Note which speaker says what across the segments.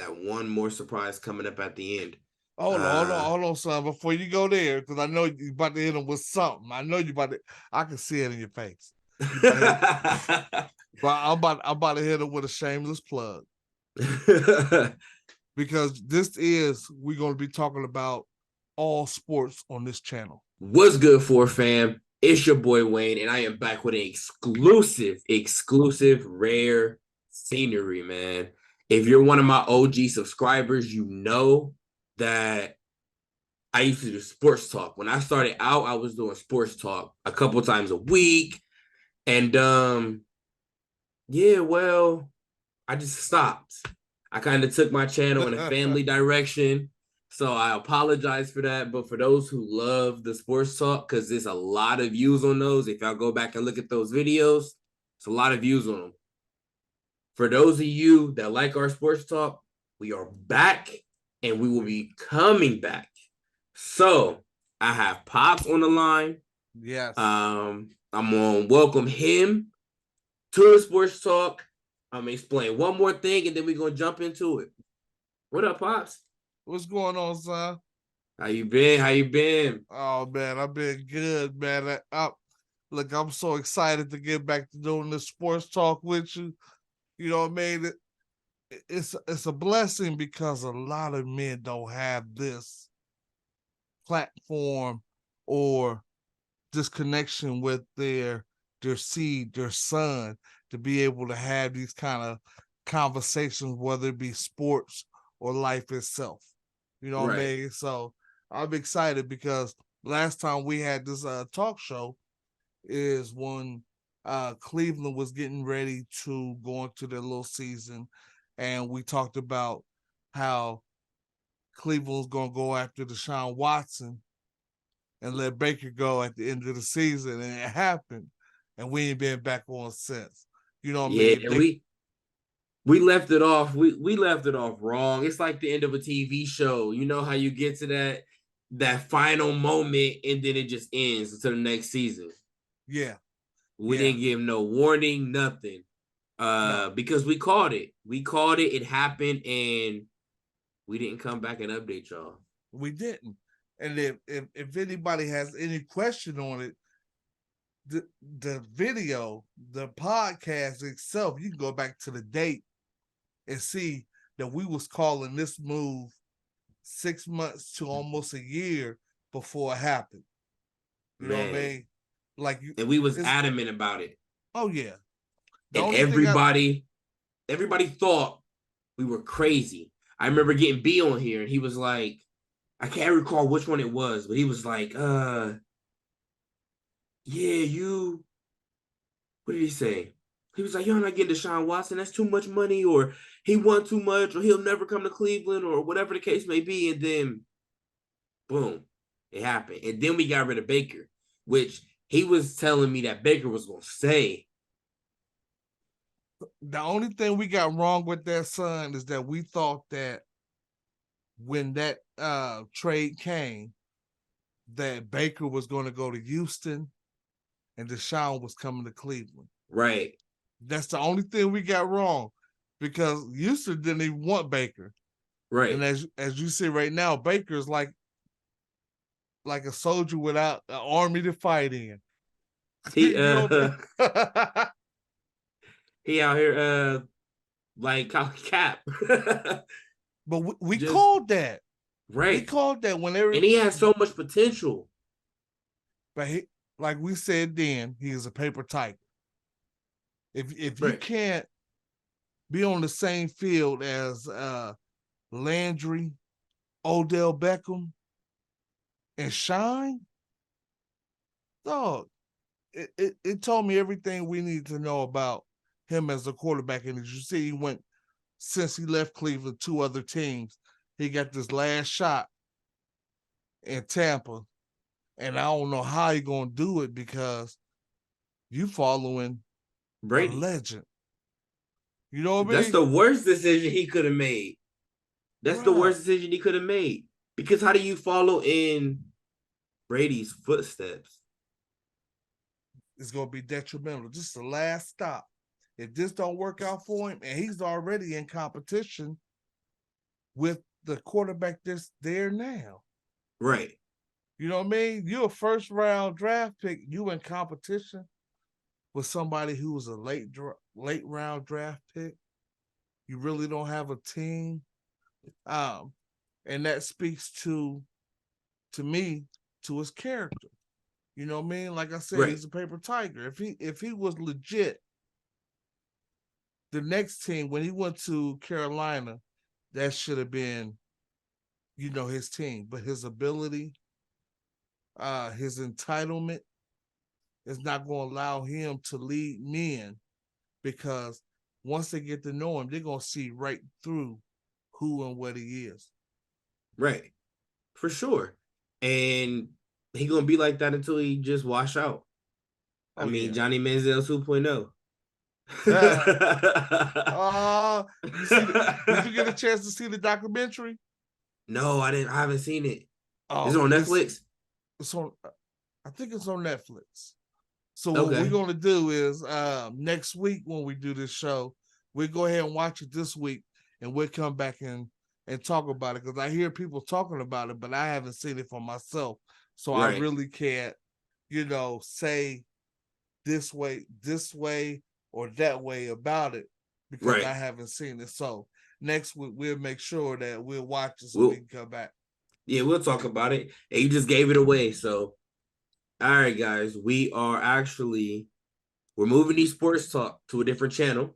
Speaker 1: that one more surprise coming up at the end.
Speaker 2: Hold on, son. Before you go there, because I know you about to hit him with something. I know you about to. I can see it in your face. You about to hit, but I'm about to hit him with a shameless plug because we're going to be talking about all sports on this channel.
Speaker 1: What's good for fam? It's your boy Wayne, and I am back with an exclusive, rare scenery, man. If you're one of my OG subscribers, you know that I used to do sports talk. When I started out, I was doing sports talk a couple times a week. And yeah, well, I just stopped. I kind of took my channel in a family direction. So I apologize for that. But for those who love the sports talk, because there's a lot of views on those, if y'all go back and look at those videos, it's a lot of views on them. For those of you that like our sports talk, we are back and we will be coming back. So I have Pops on the line.
Speaker 2: Yes.
Speaker 1: I'm gonna welcome him to the sports talk. I'm gonna explain one more thing and then we're gonna jump into it. What up, Pops?
Speaker 2: What's going on, son?
Speaker 1: How you been? How you been?
Speaker 2: Oh man, I've been good, man. Look, I'm so excited to get back to doing this sports talk with you. You know what I mean? It's a blessing because a lot of men don't have this platform or this connection with their seed, their son, to be able to have these kind of conversations, whether it be sports or life itself. You know what I mean? So I'm excited because last time we had this talk show is when Cleveland was getting ready to go into their little season, and we talked about how Cleveland was going to go after Deshaun Watson and let Baker go at the end of the season, and it happened, and we ain't been back on since. You know what I mean?
Speaker 1: Yeah, we left it off. We left it off wrong. It's like the end of a TV show. You know how you get to that final moment and then it just ends until the next season.
Speaker 2: Yeah.
Speaker 1: We didn't give no warning, nothing.
Speaker 2: No.
Speaker 1: Because we called it. We called it, it happened, and we didn't come back and update y'all.
Speaker 2: We didn't. And if anybody has any question on it, the video, the podcast itself, you can go back to the date and see that we was calling this move 6 months to almost a year before it happened. You know what I mean? Like
Speaker 1: and we was adamant about it.
Speaker 2: Oh yeah.
Speaker 1: And everybody thought we were crazy. I remember getting B on here and he was like, I can't recall which one it was, but he was like, yeah, what did he say? He was like, you're not getting Deshaun Watson. That's too much money, or he won too much, or he'll never come to Cleveland, or whatever the case may be. And then, boom, it happened. And then we got rid of Baker, which he was telling me that Baker was going to stay.
Speaker 2: The only thing we got wrong with that, son, is that we thought that when that trade came, that Baker was going to go to Houston and Deshaun was coming to Cleveland.
Speaker 1: Right.
Speaker 2: That's the only thing we got wrong, because Houston didn't even want Baker.
Speaker 1: Right.
Speaker 2: And as you see right now, Baker is like a soldier without an army to fight in.
Speaker 1: He he out here like Cap.
Speaker 2: But we called that.
Speaker 1: Right.
Speaker 2: We called that whenever,
Speaker 1: and he has so much potential.
Speaker 2: But he, like we said then, he is a paper tiger. If you can't be on the same field as Landry, Odell Beckham, and shine, dog, it told me everything we need to know about him as a quarterback. And as you see, he went, since he left Cleveland, 2 other teams. He got this last shot in Tampa. And I don't know how he's going to do it, because you following Brady, a legend. You know what I mean?
Speaker 1: That's the worst decision he could have made. That's the worst decision he could have made. Because how do you follow in Brady's footsteps?
Speaker 2: It's going to be detrimental. This is the last stop. If this don't work out for him, and he's already in competition with the quarterback that's there now.
Speaker 1: Right.
Speaker 2: You know what I mean? You're a first round draft pick. You in competition with somebody who was a late round draft pick. You really don't have a team, and that speaks to me to his character. You know what I mean? Like I said,
Speaker 1: Right.
Speaker 2: he's a paper tiger. If he was legit, the next team when he went to Carolina, that should have been, his team. But his ability, his entitlement is not going to allow him to lead men because once they get to know him, they're going to see right through who and what he is.
Speaker 1: Right. For sure. And he gonna be like that until he just wash out. I
Speaker 2: Oh
Speaker 1: mean,
Speaker 2: yeah.
Speaker 1: Johnny Manziel 2.0.
Speaker 2: You see did you get a chance to see the documentary?
Speaker 1: No, I didn't. I haven't seen it. Is it
Speaker 2: Oh,
Speaker 1: on Netflix?
Speaker 2: it's on I think it's on Netflix. So what we're
Speaker 1: Okay.
Speaker 2: gonna do is next week when we do this show, we'll go ahead and watch it this week and we'll come back and talk about it because I hear people talking about it, but I haven't seen it for myself. So I
Speaker 1: Right.
Speaker 2: really can't, say this way or that way about it because I
Speaker 1: Right.
Speaker 2: haven't seen it. So next week we'll make sure that we'll watch it so we
Speaker 1: We'll
Speaker 2: can come back.
Speaker 1: we'll talk about it. And you just gave it away. So all right, guys. We're moving these sports talk to a different channel.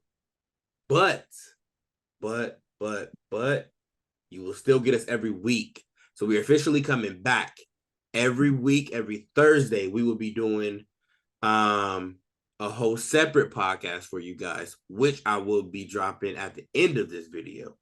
Speaker 1: But but you will still get us every week. So we're officially coming back every week, every Thursday. We will be doing a whole separate podcast for you guys, which I will be dropping at the end of this video.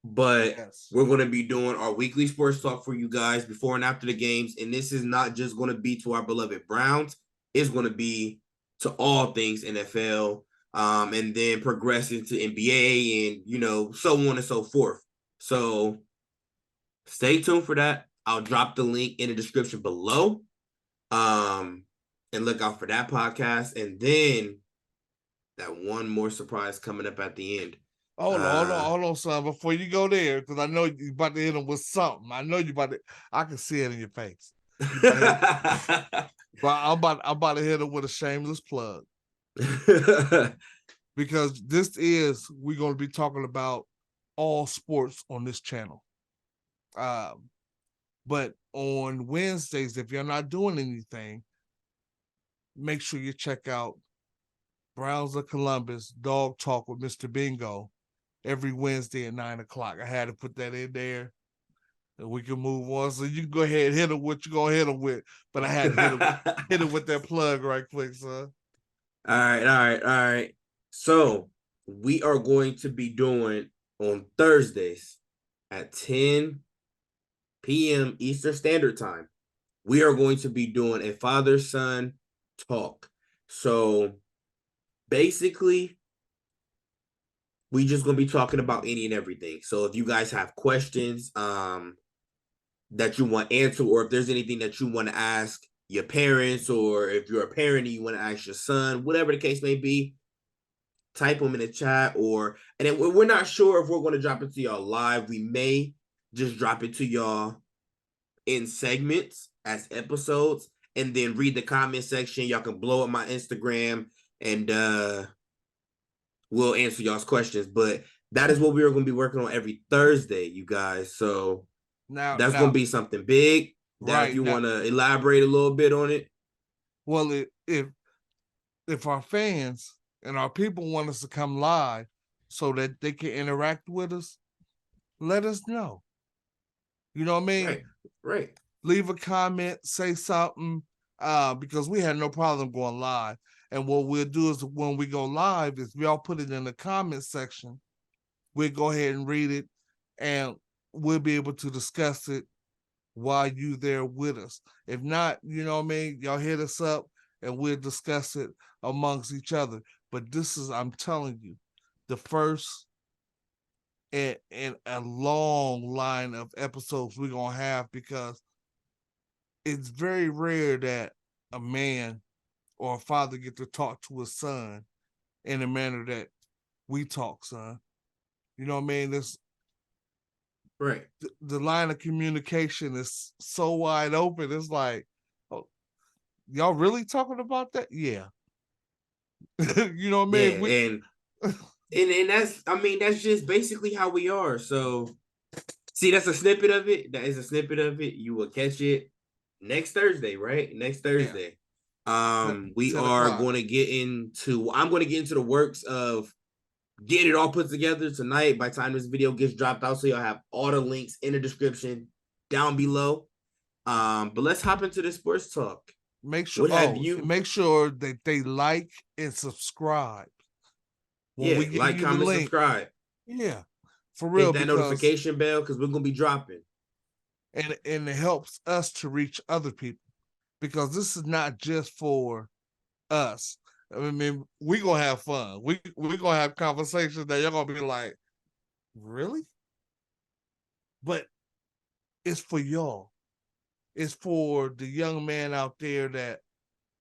Speaker 1: But
Speaker 2: Yes.
Speaker 1: we're going to be doing our weekly sports talk for you guys before and after the games. And this is not just going to be to our beloved Browns, it's going to be to all things NFL, and then progressing to NBA and, so on and so forth. So stay tuned for that. I'll drop the link in the description below. And look out for that podcast. And then that one more surprise coming up at the end.
Speaker 2: Hold on, son. Before you go there, because I know you about to hit him with something. I know you about to. I can see it in your face. But I'm about to hit him with a shameless plug because we're going to be talking about all sports on this channel. But on Wednesdays, if you're not doing anything, make sure you check out Browns of Columbus Dog Talk with Mr. Bingo every Wednesday at 9:00. I had to put that in there. And we can move on. So you can go ahead and hit him what you're gonna hit him with. But I had to hit him with that plug right quick, son.
Speaker 1: All right. So we are going to be doing on Thursdays at 10 p.m. Eastern Standard Time. We are going to be doing a father-son talk. So basically, we just gonna be talking about any and everything. So if you guys have questions that you want answered, or if there's anything that you want to ask your parents, or if you're a parent and you want to ask your son, whatever the case may be, type them in the chat. And then we're not sure if we're going to drop it to y'all live. We may just drop it to y'all in segments as episodes, and then read the comment section. Y'all can blow up my Instagram, and we'll answer y'all's questions. But that is what we are going to be working on every Thursday, you guys. So that's going to be something big. That if you want to elaborate a little bit on it.
Speaker 2: Well, if our fans and our people want us to come live so that they can interact with us, let us know. You know what I mean?
Speaker 1: Right.
Speaker 2: Leave a comment, say something, because we had no problem going live. And what we'll do is when we go live is y'all put it in the comment section. We'll go ahead and read it, and we'll be able to discuss it while you there with us. If not, you know what I mean, y'all hit us up and we'll discuss it amongst each other. But this is, I'm telling you, the first in a long line of episodes we're gonna have, because it's very rare that a man or a father get to talk to his son in a manner that we talk, son. You know what I mean?
Speaker 1: Right.
Speaker 2: The line of communication is so wide open. It's like, oh, y'all really talking about that? Yeah. You know what I
Speaker 1: Yeah,
Speaker 2: mean?
Speaker 1: and that's, I mean, that's just basically how we are. So see, that's a snippet of it. That is a snippet of it. You will catch it next Thursday, right? Next
Speaker 2: Yeah.
Speaker 1: Thursday. We
Speaker 2: 10
Speaker 1: are
Speaker 2: o'clock.
Speaker 1: going to get into, I'm going to get into the works of getting it all put together tonight by the time this video gets dropped out. So you'll have all the links in the description down below. But let's hop into the sports talk.
Speaker 2: Make sure
Speaker 1: What have you?
Speaker 2: make sure that they like and subscribe when
Speaker 1: Yeah,
Speaker 2: we give
Speaker 1: like,
Speaker 2: you the
Speaker 1: comment,
Speaker 2: link.
Speaker 1: subscribe.
Speaker 2: Yeah. For real,
Speaker 1: Hit that
Speaker 2: because
Speaker 1: notification bell because we're gonna be dropping.
Speaker 2: and it helps us to reach other people, because this is not just for us. I mean, we gonna have fun. We gonna have conversations that you're gonna be like, really? But it's for y'all. It's for the young man out there that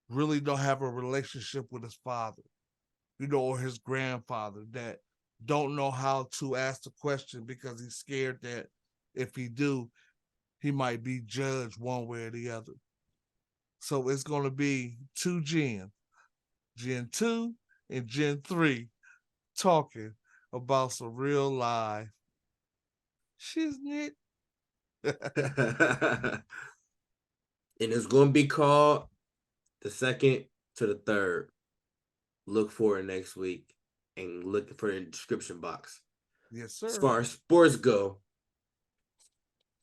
Speaker 2: really don't have a relationship with his father, or his grandfather, that don't know how to ask the question because he's scared that if he do, he might be judged one way or the other. So it's going to be two Gen 2 and Gen 3, talking about some real life shiznit.
Speaker 1: And it's gonna be called the second to the third. Look for it next week and look for it in the description box.
Speaker 2: Yes,
Speaker 1: As
Speaker 2: sir.
Speaker 1: far as sports go,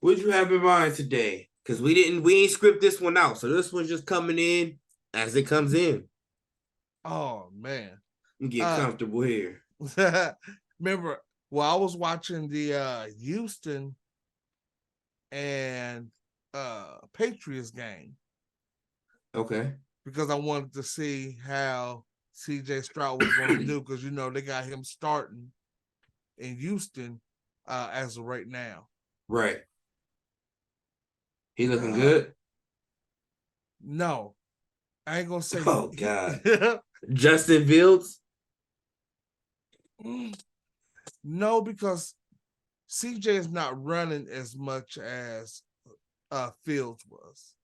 Speaker 1: what you have in mind today? Because we ain't script this one out. So this one's just coming in as it comes in.
Speaker 2: Oh man.
Speaker 1: You get
Speaker 2: Uh
Speaker 1: comfortable here.
Speaker 2: remember, well, I was watching the Houston and Patriots game,
Speaker 1: Okay.
Speaker 2: because I wanted to see how CJ Stroud was going to do, because they got him starting in Houston as of right now.
Speaker 1: Right. He looking
Speaker 2: Uh,
Speaker 1: good?
Speaker 2: no, I ain't gonna say
Speaker 1: Oh God. Justin Fields?
Speaker 2: no, because CJ is not running as much as Fields was.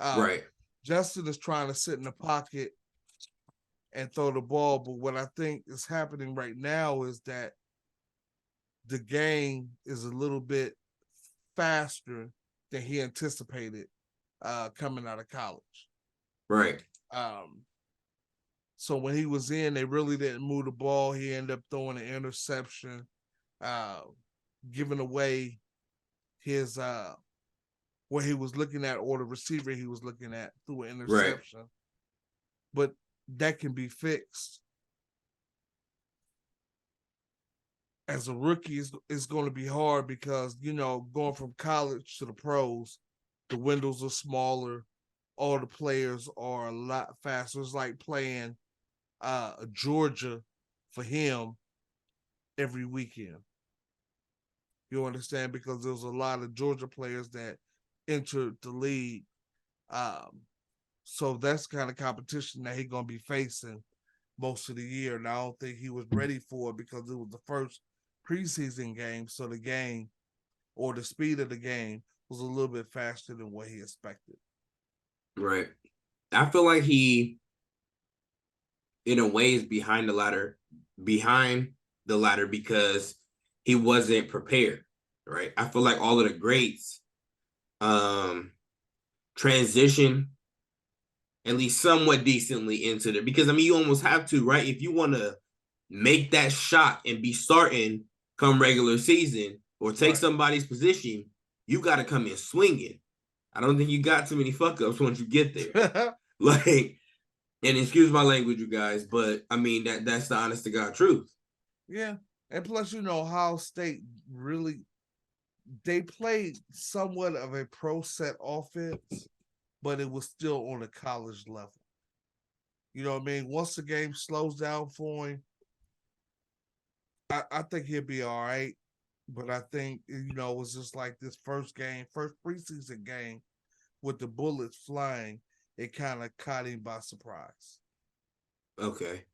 Speaker 1: Right.
Speaker 2: Justin is trying to sit in the pocket and throw the ball, but what I think is happening right now is that the game is a little bit faster than he anticipated coming out of college.
Speaker 1: Right.
Speaker 2: So when he was in, they really didn't move the ball. He ended up throwing an interception, giving away his what he was looking at, or the receiver he was looking at, through an
Speaker 1: Right.
Speaker 2: interception. But that can be fixed. As a rookie, it's going to be hard because, going from college to the pros, the windows are smaller. All the players are a lot faster. It's like playing Georgia for him every weekend. You understand? Because there's a lot of Georgia players that entered the league. So that's the kind of competition that he's going to be facing most of the year. And I don't think he was ready for it, because it was the first preseason game. So the game, or the speed of the game, was a little bit faster than what he expected.
Speaker 1: Right. I feel like he, in a way, is behind the ladder because he wasn't prepared. Right. I feel like all of the greats transition at least somewhat decently into it, because I mean, you almost have to, right? If you want to make that shot and be starting come regular season or take
Speaker 2: Right.
Speaker 1: somebody's position, you got to come in swinging. I don't think you got too many fuck ups once you get there. Like, and excuse my language, you guys, but I mean that's the honest to God truth.
Speaker 2: Yeah. And plus, Ohio State really, they played somewhat of a pro set offense, but it was still on a college level. You know what I mean? Once the game slows down for him, I think he'll be all right. But I think, it was just like this first preseason game with the bullets flying, it kind of caught him by surprise.
Speaker 1: Okay.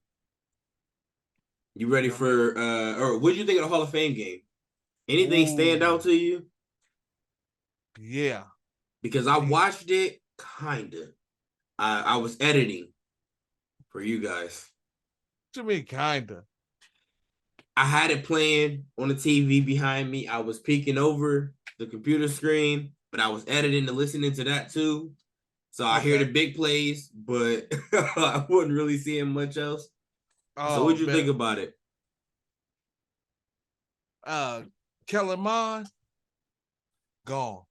Speaker 1: You ready
Speaker 2: You know what I mean?
Speaker 1: for or what did you think of the Hall of Fame game? Anything stand
Speaker 2: Ooh,
Speaker 1: out to you?
Speaker 2: yeah.
Speaker 1: Because I
Speaker 2: The
Speaker 1: watched it kinda. I was editing for you guys.
Speaker 2: to me, kinda.
Speaker 1: I had it playing on the TV behind me. I was peeking over the computer screen, but I was editing and listening to that too. So I hear the
Speaker 2: Okay.
Speaker 1: big plays, but I wasn't really seeing much else. So
Speaker 2: Oh
Speaker 1: what'd you
Speaker 2: man.
Speaker 1: think about it?
Speaker 2: Uh Kellen Mond, gone.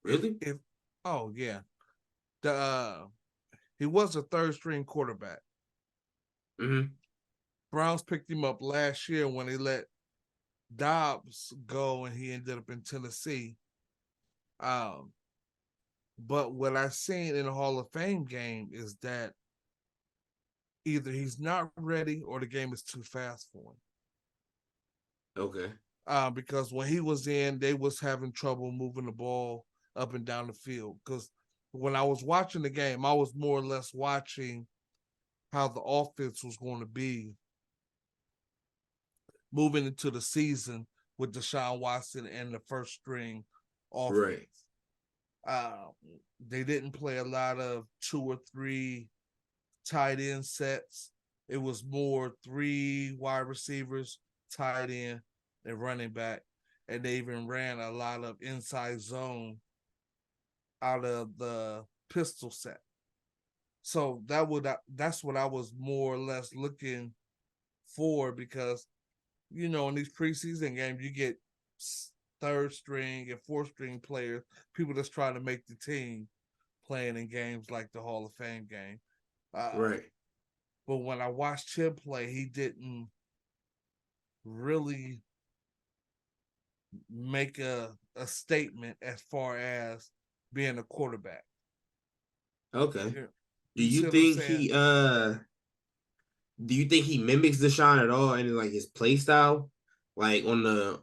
Speaker 1: Really?
Speaker 2: If oh yeah. The he was a third string quarterback.
Speaker 1: Mm-hmm.
Speaker 2: Browns picked him up last year when they let Dobbs go and he ended up in Tennessee. Um, but what I seen in the Hall of Fame game is that either he's not ready or the game is too fast for him.
Speaker 1: Okay.
Speaker 2: Because when he was in, they was having trouble moving the ball up and down the field. Because when I was watching the game, I was more or less watching how the offense was going to be moving into the season with Deshaun Watson and the first string
Speaker 1: Right.
Speaker 2: offense. Uh, they didn't play a lot of 2 or 3 tight end sets. It was more 3 wide receivers, tight end, and running back. And they even ran a lot of inside zone out of the pistol set. So that's what I was more or less looking for because in these preseason games you get third string and fourth string players, people that's trying to make the team playing in games like the Hall of Fame game. Uh,
Speaker 1: Right.
Speaker 2: but when I watched him play, he didn't really make a statement as far as being a quarterback.
Speaker 1: Okay.
Speaker 2: You,
Speaker 1: Do
Speaker 2: you
Speaker 1: you
Speaker 2: see what I'm
Speaker 1: think
Speaker 2: saying?
Speaker 1: he mimics Deshaun at all in like his play style? Like on the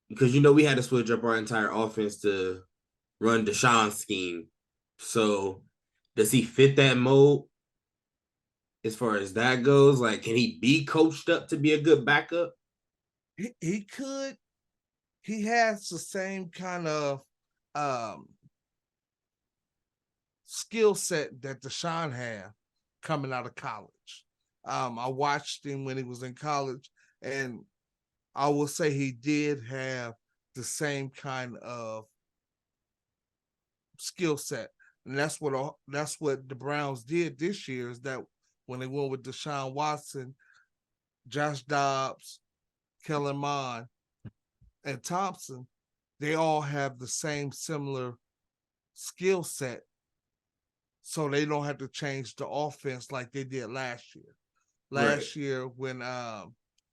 Speaker 1: because we had to switch up our entire offense to run Deshaun's scheme. So does he fit that mold as far as that goes? Like, can he be coached up to be a good backup?
Speaker 2: He could. He has the same kind of um, skill set that Deshaun had coming out of college. I watched him when he was in college, and I will say he did have the same kind of skill set, and that's what the Browns did this year. Is that when they went with Deshaun Watson, Josh Dobbs, Kellen Mond, and Thompson, they all have the same similar skill set, so they don't have to change the offense like they did last year.
Speaker 1: Right.
Speaker 2: Last year, when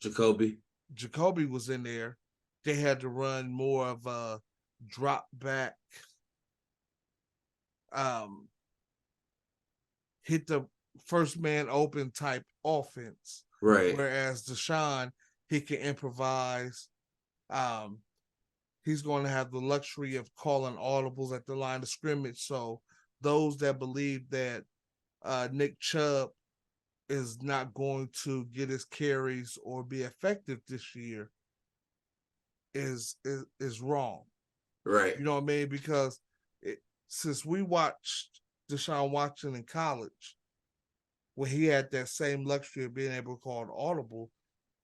Speaker 1: Jacoby.
Speaker 2: Jacoby was in there, they had to run more of a drop back, um, hit the first man open type offense.
Speaker 1: Right.
Speaker 2: Whereas Deshaun, he can improvise. Um, he's going to have the luxury of calling audibles at the line of scrimmage. So those that believe that Nick Chubb is not going to get his carries or be effective this year is wrong.
Speaker 1: Right.
Speaker 2: You know what I mean? Because since we watched Deshaun Watson in college, when he had that same luxury of being able to call an audible,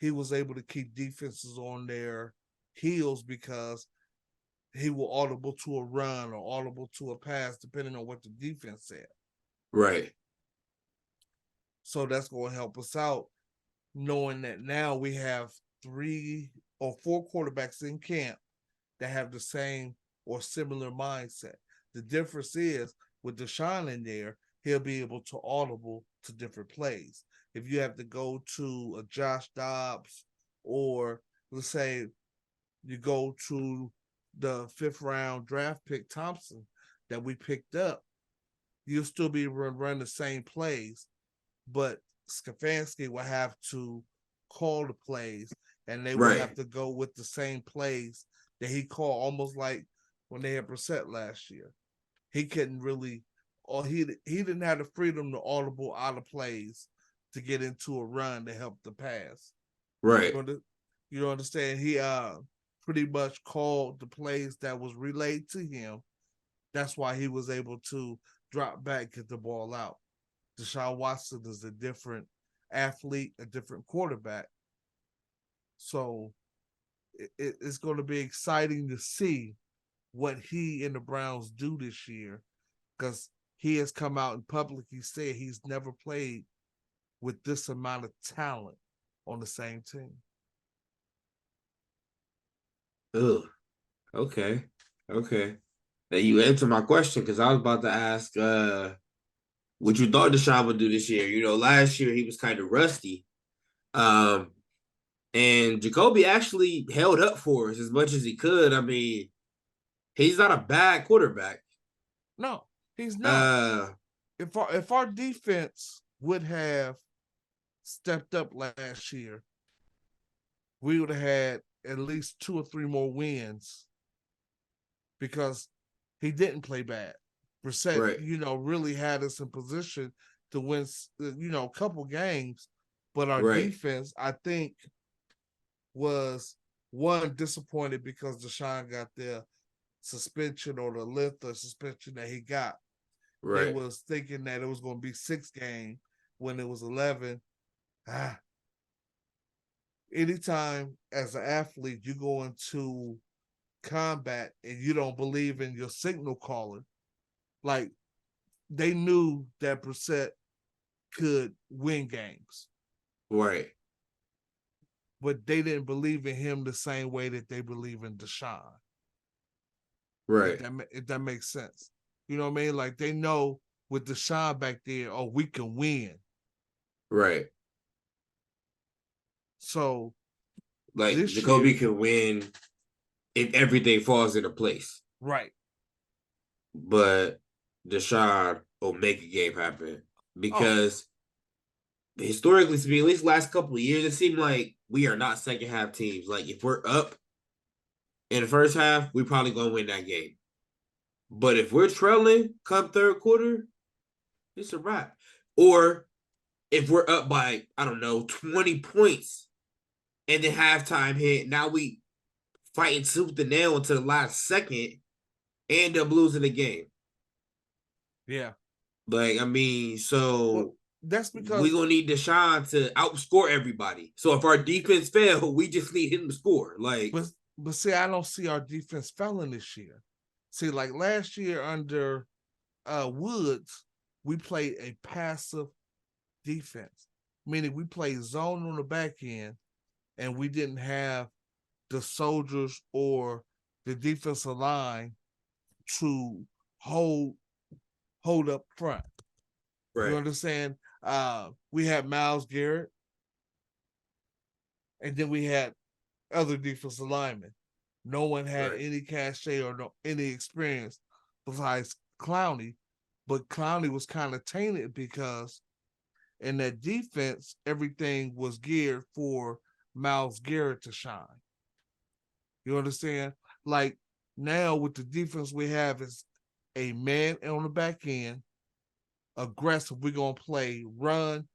Speaker 2: he was able to keep defenses on their heels because he will audible to a run or audible to a pass, depending on what the defense said.
Speaker 1: Right.
Speaker 2: So that's going to help us out, knowing that now we have 3 or 4 quarterbacks in camp that have the same or similar mindset. The difference is with Deshaun in there, he'll be able to audible to different plays. If you have to go to a Josh Dobbs, or let's say you go to the 5th round draft pick Thompson that we picked up, you'll still be able to run the same plays, but Stefanski will have to call the plays, and they will
Speaker 1: Right.
Speaker 2: have to go with the same plays that he called, almost like when they had Brissett last year. He couldn't really, or he didn't have the freedom to audible out of plays to get into a run to help the pass.
Speaker 1: Right.
Speaker 2: You know, You understand? He pretty much called the plays that was relayed to him. That's why he was able to drop back, get the ball out. Deshaun Watson is a different athlete, a different quarterback. So it's going to be exciting to see what he and the Browns do this year, because he has come out in public. He said he's never played with this amount of talent on the same team.
Speaker 1: Ugh. Okay. Okay. Now you answered my question because I was about to ask what you thought Deshaun would do this year. You know, last year he was kind of rusty. Um, and Jacoby actually held up for us as much as he could. I mean, he's not a bad quarterback.
Speaker 2: No, he's not.
Speaker 1: Uh,
Speaker 2: If our defense would have stepped up last year, we would have had at least 2 or 3 more wins, because he didn't play bad. Brissett,
Speaker 1: right,
Speaker 2: really had us in position to win, a couple games, but our
Speaker 1: right,
Speaker 2: defense, I think, was one disappointed because Deshaun got the suspension, or the length of suspension that he got. They
Speaker 1: right,
Speaker 2: was thinking that it was going to be 6 games when it was 11. Anytime as an athlete you go into combat and you don't believe in your signal caller, like, they knew that Brissett could win games,
Speaker 1: right,
Speaker 2: but they didn't believe in him the same way that they believe in Deshaun.
Speaker 1: right,
Speaker 2: If that makes sense, you know what I mean? Like, they know with Deshaun back there, oh, we can win.
Speaker 1: right.
Speaker 2: So
Speaker 1: Like
Speaker 2: this
Speaker 1: Jacoby
Speaker 2: year,
Speaker 1: can win if everything falls into place,
Speaker 2: right?
Speaker 1: but Deshaun will make a game happen
Speaker 2: Oh,
Speaker 1: because historically speaking, at least last couple of years, it seemed like we are not second half teams. Like if we're up in the first half, we probably gonna win that game. But if we're trailing come third quarter, it's a wrap. Or if we're up by, I don't know, 20 points and then halftime hit, now we fighting tooth and nail until the last second and end up losing the game.
Speaker 2: yeah.
Speaker 1: Like, I mean,
Speaker 2: Well,
Speaker 1: so
Speaker 2: that's
Speaker 1: we
Speaker 2: because,
Speaker 1: gonna need Deshaun to outscore everybody. So if our defense fail, we just need him to score. Like,
Speaker 2: but see, I don't see our defense failing this year. See, like last year under Woods, we played a passive defense, meaning we played zone on the back end, and we didn't have the soldiers or the defensive line to hold hold up front. You
Speaker 1: right,
Speaker 2: understand? We had Myles Garrett, and then we had other defensive linemen. No one had
Speaker 1: right,
Speaker 2: any cachet or any experience besides Clowney, but Clowney was kind of tainted because in that defense, everything was geared for Myles Garrett to shine. You understand? Like, now with the defense we have is a man on the back end, aggressive. We're gonna play run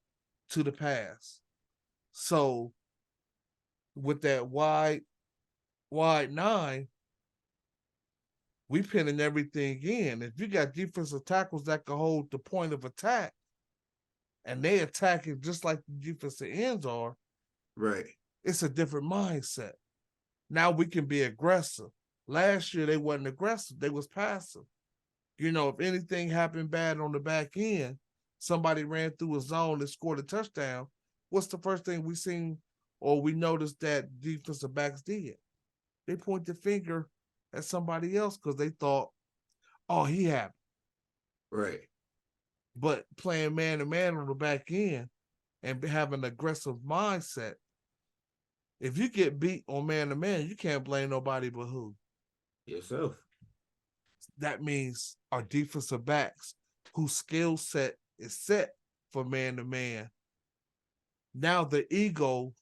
Speaker 2: to the pass. So with that wide nine, we pinning everything in. If you got defensive tackles that can hold the point of attack and they attack it just like the defensive ends are,
Speaker 1: right,
Speaker 2: it's a different mindset. Now we can be aggressive. Last year they wasn't aggressive; they was passive. If anything happened bad on the back end, somebody ran through a zone and scored a touchdown. What's the first thing we seen or we noticed that defensive backs did? They point the finger at somebody else because they thought, oh, he happened.
Speaker 1: right.
Speaker 2: But playing man to man on the back end and having an aggressive mindset, if you get beat on man to man, you can't blame nobody but who?
Speaker 1: Yourself.
Speaker 2: That means our defensive backs whose skill set is set for man to man. Now the ego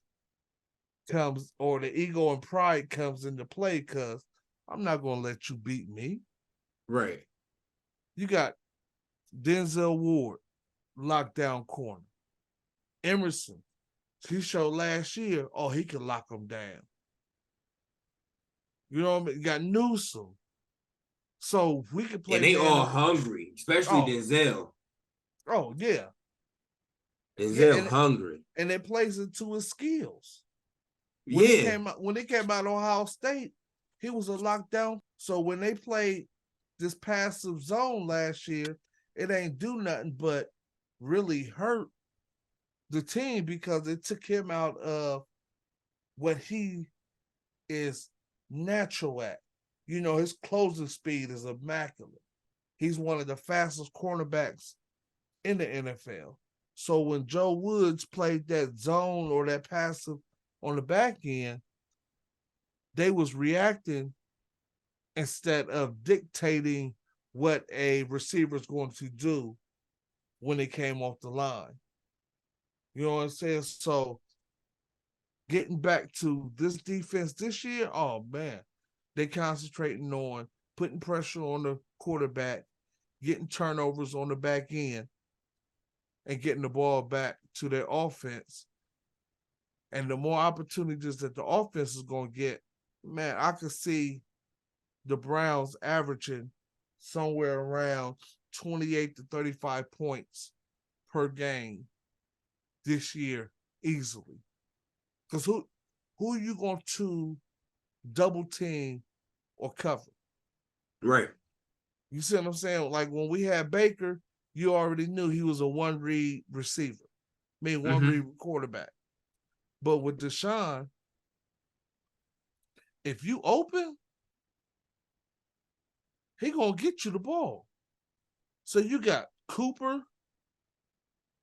Speaker 2: comes, or the ego and pride comes into play, because I'm not going to let you beat me.
Speaker 1: Right,
Speaker 2: You got Denzel Ward, lockdown corner. Emerson, He showed last year, oh, he can lock them down. You know what I mean? You got Newsom. So we could play
Speaker 1: And they all
Speaker 2: man.
Speaker 1: hungry, especially
Speaker 2: Oh,
Speaker 1: Denzel.
Speaker 2: oh yeah. Yeah,
Speaker 1: Denzel hungry.
Speaker 2: and it plays into his skills.
Speaker 1: Yeah.
Speaker 2: When he came out of Ohio State, he was a lockdown. So when they played this passive zone last year, it ain't do nothing but really hurt the team because it took him out of what he is natural at. You know, his closing speed is immaculate. He's one of the fastest cornerbacks in the NFL. So when Joe Woods played that zone or that passive on the back end, they was reacting instead of dictating what a receiver is going to do when they came off the line. You know what I'm saying? So getting back to this defense this year, oh man, they concentrating on putting pressure on the quarterback, getting turnovers on the back end, and getting the ball back to their offense. And the more opportunities that the offense is going to get, man, I could see the Browns averaging somewhere around 28 to 35 points per game this year easily. Because who are you going to double team or cover?
Speaker 1: Right.
Speaker 2: You see what I'm saying? Like when we had Baker, you already knew he was a one read receiver, one read quarterback. But with Deshaun, if you open, he gonna get you the ball. So you got Cooper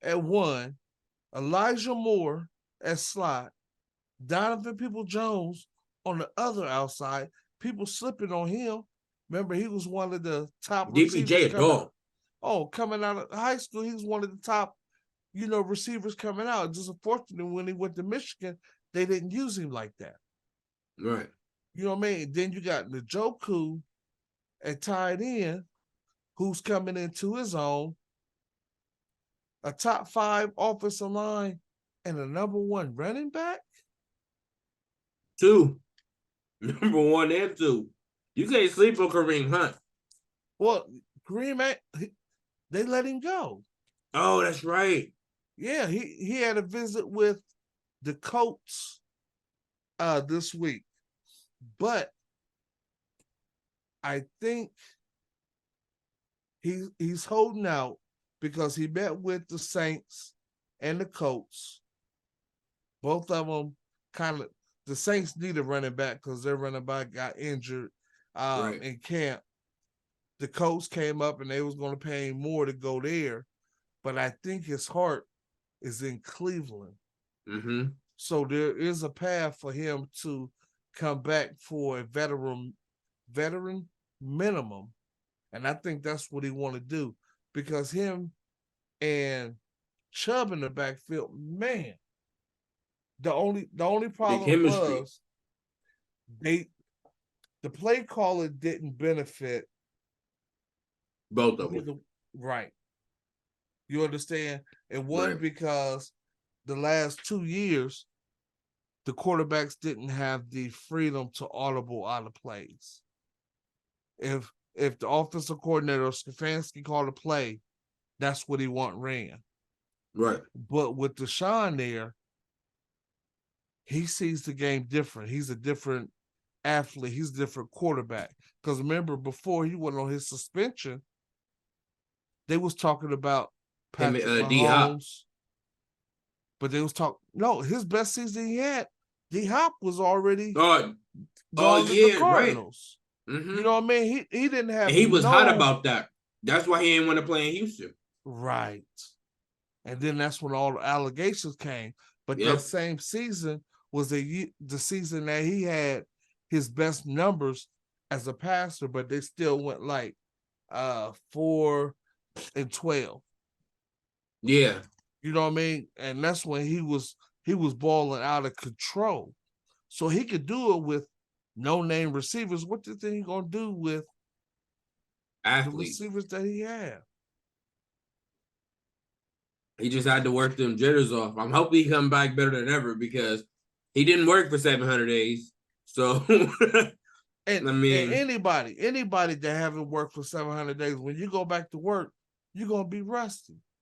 Speaker 2: at 1, Elijah Moore at slot, Donovan People-Jones on the other outside. People slipping on him. Remember, he was one of the top receivers
Speaker 1: DPJ a dog.
Speaker 2: coming out of high school. He was one of the top, receivers coming out. Just unfortunately, when he went to Michigan, they didn't use him like that.
Speaker 1: Right.
Speaker 2: You know what I mean? Then you got Njoku at tight end, who's coming into his own, a top 5 offensive line, and a number 1 running back.
Speaker 1: 2. Number 1 and 2. You can't sleep on Kareem Hunt.
Speaker 2: Well, Kareem, they let him go.
Speaker 1: Oh, that's right.
Speaker 2: Yeah, he had a visit with the Colts this week. But I think he's holding out because he met with the Saints and the Colts. Both of them the Saints need a running back because their running back got injured in camp. The Colts came up and they was going to pay him more to go there. But I think his heart is in Cleveland.
Speaker 1: Mm-hmm.
Speaker 2: So there is a path for him to come back for a veteran minimum. And I think that's what he want to do because him and Chubb in the backfield, man, the only problem was the play caller didn't benefit
Speaker 1: both of them.
Speaker 2: Right. You understand? And one, because the last 2 years, the quarterbacks didn't have the freedom to audible out of plays. If the offensive coordinator or Stefanski called a play, that's what he ran.
Speaker 1: Right.
Speaker 2: But with Deshaun there, he sees the game different. He's a different athlete. He's a different quarterback. Because remember, before he went on his suspension, they was talking about Patrick Mahomes. But they was talking, no, his best season he had, D-Hop was already gone to the Cardinals.
Speaker 1: Right. Mm-hmm.
Speaker 2: You know what I mean? He didn't have.
Speaker 1: And he was hot about that. That's why he didn't want to play in Houston.
Speaker 2: Right. And then that's when all the allegations came. But that same season was the season that he had his best numbers as a passer, but they still went like 4-12.
Speaker 1: Yeah.
Speaker 2: You know what I mean? And that's when he was balling out of control. So he could do it with no-name receivers. What do you think he's going to do with athletes, the receivers that he had?
Speaker 1: He just had to work them jitters off. I'm hoping he come back better than ever because he didn't work for 700 days. So, I
Speaker 2: And
Speaker 1: mean,
Speaker 2: anybody that haven't worked for 700 days, when you go back to work, you're gonna be rusty.